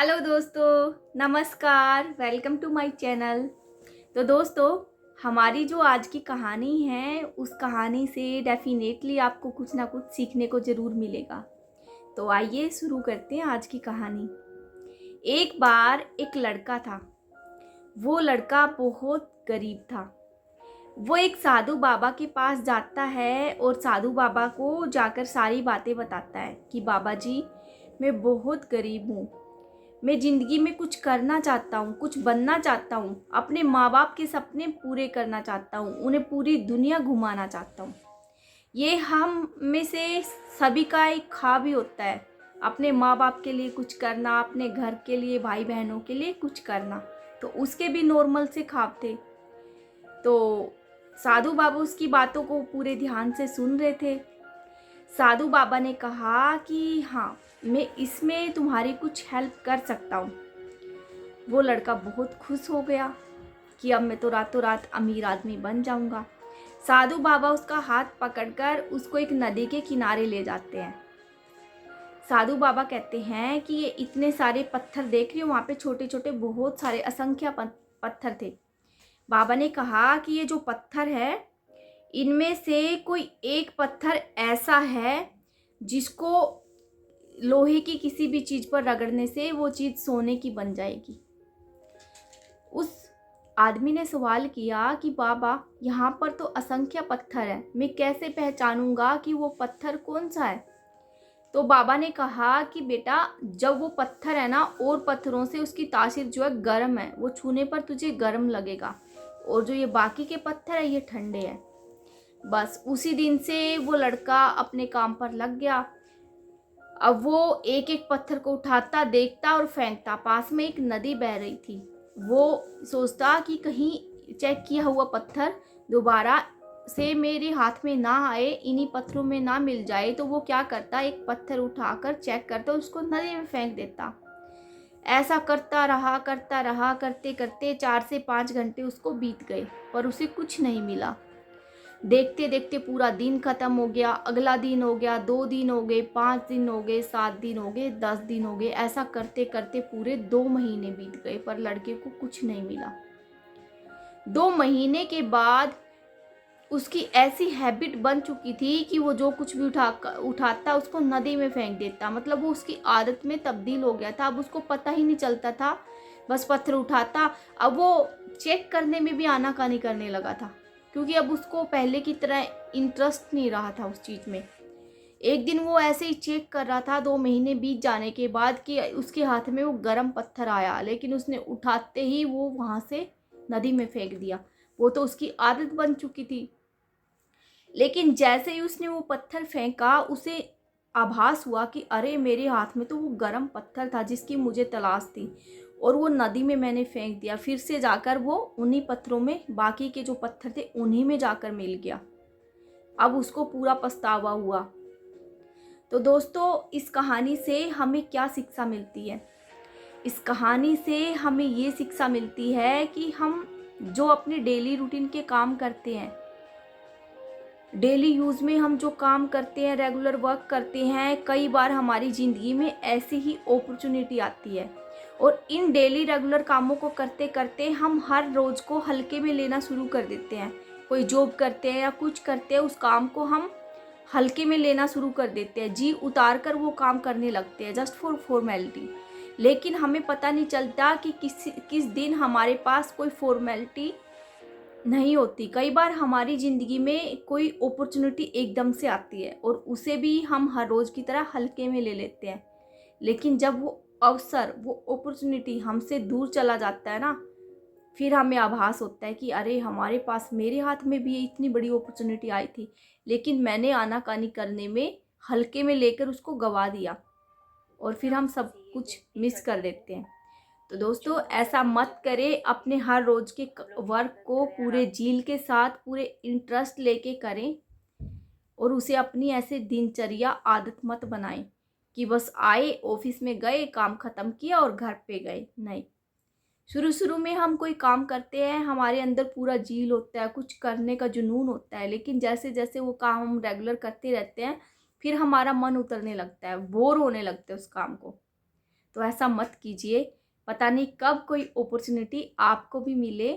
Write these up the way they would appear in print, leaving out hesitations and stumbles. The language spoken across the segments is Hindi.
हेलो दोस्तों, नमस्कार। Welcome to my channel. तो दोस्तों, हमारी जो आज की कहानी है उस कहानी से डेफिनेटली आपको कुछ ना कुछ सीखने को ज़रूर मिलेगा। तो आइए शुरू करते हैं आज की कहानी। एक बार एक लड़का था। वो लड़का बहुत गरीब था। वो एक साधु बाबा के पास जाता है और साधु बाबा को जाकर सारी बातें बताता है कि बाबा जी, मैं बहुत गरीब हूँ। मैं ज़िंदगी में कुछ करना चाहता हूँ, कुछ बनना चाहता हूँ, अपने माँ बाप के सपने पूरे करना चाहता हूँ, उन्हें पूरी दुनिया घुमाना चाहता हूँ। ये हम में से सभी का एक ख्वाब ही होता है, अपने माँ बाप के लिए कुछ करना, अपने घर के लिए, भाई बहनों के लिए कुछ करना। तो उसके भी नॉर्मल से ख्वाब थे। तो साधु बाबा उसकी बातों को पूरे ध्यान से सुन रहे थे। साधु बाबा ने कहा कि हाँ, मैं इसमें तुम्हारी कुछ हेल्प कर सकता हूँ। वो लड़का बहुत खुश हो गया कि अब मैं तो रातों रात अमीर आदमी बन जाऊंगा। साधु बाबा उसका हाथ पकड़कर उसको एक नदी के किनारे ले जाते हैं। साधु बाबा कहते हैं कि ये इतने सारे पत्थर देख रही हो, वहाँ पे छोटे छोटे बहुत सारे असंख्य पत्थर थे। बाबा ने कहा कि ये जो पत्थर है, इनमें से कोई एक पत्थर ऐसा है जिसको लोहे की किसी भी चीज़ पर रगड़ने से वो चीज़ सोने की बन जाएगी। उस आदमी ने सवाल किया कि बाबा, यहाँ पर तो असंख्य पत्थर है, मैं कैसे पहचानूंगा कि वो पत्थर कौन सा है? तो बाबा ने कहा कि बेटा, जब वो पत्थर है ना, और पत्थरों से उसकी तासीर जो है गर्म है, वो छूने पर तुझे गर्म लगेगा, और जो ये बाकी के पत्थर है ये ठंडे हैं। बस उसी दिन से वो लड़का अपने काम पर लग गया। अब वो एक एक पत्थर को उठाता, देखता और फेंकता। पास में एक नदी बह रही थी। वो सोचता कि कहीं चेक किया हुआ पत्थर दोबारा से मेरे हाथ में ना आए, इन्हीं पत्थरों में ना मिल जाए। तो वो क्या करता, एक पत्थर उठाकर चेक करता, उसको नदी में फेंक देता। ऐसा करता रहा, करते करते 4 से 5 घंटे उसको बीत गए, पर उसे कुछ नहीं मिला। देखते देखते पूरा दिन खत्म हो गया। अगला दिन हो गया, 2 दिन हो गए, 5 दिन हो गए, 7 दिन हो गए, 10 दिन हो गए। ऐसा करते करते पूरे 2 महीने बीत गए, पर लड़के को कुछ नहीं मिला। 2 महीने के बाद उसकी ऐसी हैबिट बन चुकी थी कि वो जो कुछ भी उठाता उसको नदी में फेंक देता। मतलब वो उसकी आदत में तब्दील हो गया था। अब उसको पता ही नहीं चलता था, बस पत्थर उठाता। अब वो चेक करने में भी आनाकानी करने लगा था, क्योंकि अब उसको पहले की तरह इंटरेस्ट नहीं रहा था उस चीज़ में। एक दिन वो ऐसे ही चेक कर रहा था, 2 महीने बीत जाने के बाद, कि उसके हाथ में वो गर्म पत्थर आया, लेकिन उसने उठाते ही वो वहाँ से नदी में फेंक दिया। वो तो उसकी आदत बन चुकी थी। लेकिन जैसे ही उसने वो पत्थर फेंका, उसे आभास हुआ कि अरे, मेरे हाथ में तो वो गर्म पत्थर था जिसकी मुझे तलाश थी, और वो नदी में मैंने फेंक दिया। फिर से जाकर वो उन्हीं पत्थरों में, बाकी के जो पत्थर थे उन्हीं में जाकर मिल गया। अब उसको पूरा पछतावा हुआ। तो दोस्तों, इस कहानी से हमें क्या शिक्षा मिलती है? इस कहानी से हमें ये शिक्षा मिलती है कि हम जो अपने डेली रूटीन के काम करते हैं, डेली यूज़ में हम जो काम करते हैं, रेगुलर वर्क करते हैं, कई बार हमारी ज़िंदगी में ऐसी ही अपॉर्चुनिटी आती है, और इन डेली रेगुलर कामों को करते करते हम हर रोज़ को हल्के में लेना शुरू कर देते हैं। कोई जॉब करते हैं या कुछ करते हैं, उस काम को हम हल्के में लेना शुरू कर देते हैं, जी उतार कर वो काम करने लगते हैं, जस्ट फॉर फॉर्मेलिटी। लेकिन हमें पता नहीं चलता कि किस दिन हमारे पास कोई फॉर्मेलिटी नहीं होती। कई बार हमारी ज़िंदगी में कोई अपॉर्चुनिटी एकदम से आती है, और उसे भी हम हर रोज़ की तरह हल्के में ले लेते हैं। लेकिन जब वो अवसर, वो अपॉर्चुनिटी हमसे दूर चला जाता है ना, फिर हमें आभास होता है कि अरे, हमारे पास, मेरे हाथ में भी ये इतनी बड़ी अपॉर्चुनिटी आई थी, लेकिन मैंने आनाकानी करने में हल्के में लेकर उसको गवा दिया, और फिर हम सब कुछ मिस कर देते हैं। तो दोस्तों, ऐसा मत करें। अपने हर रोज़ के वर्क को पूरे जील के साथ, पूरे इंटरेस्ट लेके करें, और उसे अपनी ऐसे दिनचर्या आदत मत बनाएं कि बस आए, ऑफिस में गए, काम ख़त्म किया और घर पे गए। नहीं, शुरू शुरू में हम कोई काम करते हैं, हमारे अंदर पूरा जील होता है, कुछ करने का जुनून होता है, लेकिन जैसे जैसे वो काम हम रेगुलर करते रहते हैं, फिर हमारा मन उतरने लगता है, बोर होने लगता है उस काम को। तो ऐसा मत कीजिए। पता नहीं कब कोई अपॉर्चुनिटी आपको भी मिले,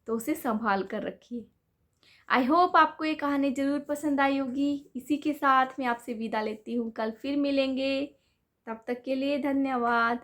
तो उसे संभाल कर रखिए। आई होप आपको ये कहानी ज़रूर पसंद आई होगी। इसी के साथ मैं आपसे विदा लेती हूँ, कल फिर मिलेंगे। तब तक के लिए धन्यवाद।